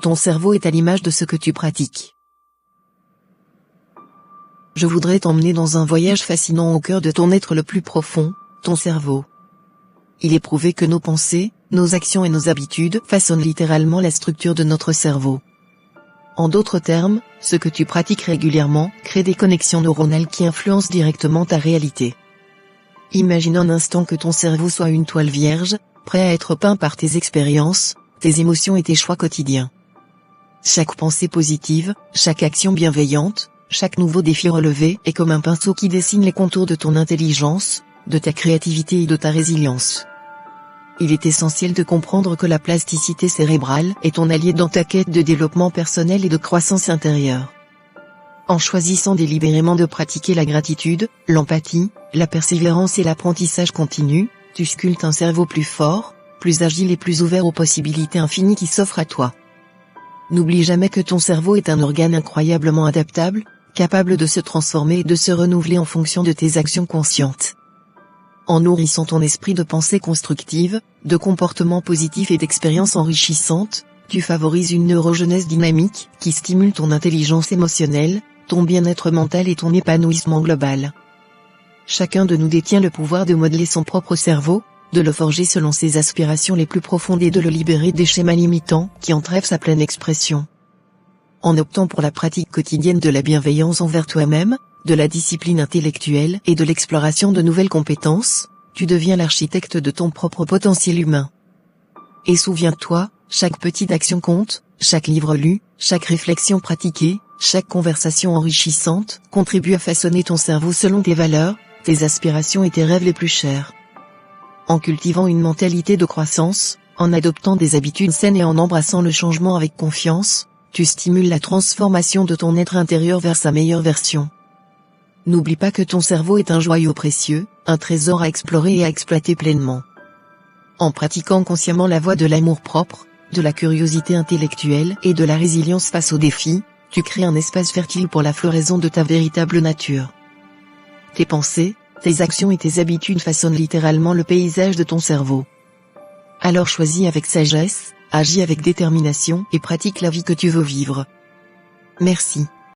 ton cerveau est à l'image de ce que tu pratiques. Je voudrais t'emmener dans un voyage fascinant au cœur de ton être le plus profond, ton cerveau. Il est prouvé que nos pensées, nos actions et nos habitudes façonnent littéralement la structure de notre cerveau. En d'autres termes, ce que tu pratiques régulièrement crée des connexions neuronales qui influencent directement ta réalité. Imagine un instant que ton cerveau soit une toile vierge, prêt à être peint par tes expériences, tes émotions et tes choix quotidiens. Chaque pensée positive, chaque action bienveillante, chaque nouveau défi relevé est comme un pinceau qui dessine les contours de ton intelligence, de ta créativité et de ta résilience. Il est essentiel de comprendre que la plasticité cérébrale est ton allié dans ta quête de développement personnel et de croissance intérieure. En choisissant délibérément de pratiquer la gratitude, l'empathie, la persévérance et l'apprentissage continu, tu sculptes un cerveau plus fort, plus agile et plus ouvert aux possibilités infinies qui s'offrent à toi. N'oublie jamais que ton cerveau est un organe incroyablement adaptable, capable de se transformer et de se renouveler en fonction de tes actions conscientes. En nourrissant ton esprit de pensées constructives, de comportements positifs et d'expériences enrichissantes, tu favorises une neurogenèse dynamique qui stimule ton intelligence émotionnelle, ton bien-être mental et ton épanouissement global. Chacun de nous détient le pouvoir de modeler son propre cerveau, de le forger selon ses aspirations les plus profondes et de le libérer des schémas limitants qui entravent sa pleine expression. En optant pour la pratique quotidienne de la bienveillance envers toi-même, de la discipline intellectuelle et de l'exploration de nouvelles compétences, tu deviens l'architecte de ton propre potentiel humain. Et souviens-toi, chaque petite action compte, chaque livre lu, chaque réflexion pratiquée, chaque conversation enrichissante contribue à façonner ton cerveau selon tes valeurs, tes aspirations et tes rêves les plus chers. En cultivant une mentalité de croissance, en adoptant des habitudes saines et en embrassant le changement avec confiance, tu stimules la transformation de ton être intérieur vers sa meilleure version. N'oublie pas que ton cerveau est un joyau précieux, un trésor à explorer et à exploiter pleinement. En pratiquant consciemment la voie de l'amour-propre, de la curiosité intellectuelle et de la résilience face aux défis, tu crées un espace fertile pour la floraison de ta véritable nature. Tes pensées, tes actions et tes habitudes façonnent littéralement le paysage de ton cerveau. Alors choisis avec sagesse, agis avec détermination et pratique la vie que tu veux vivre. Merci.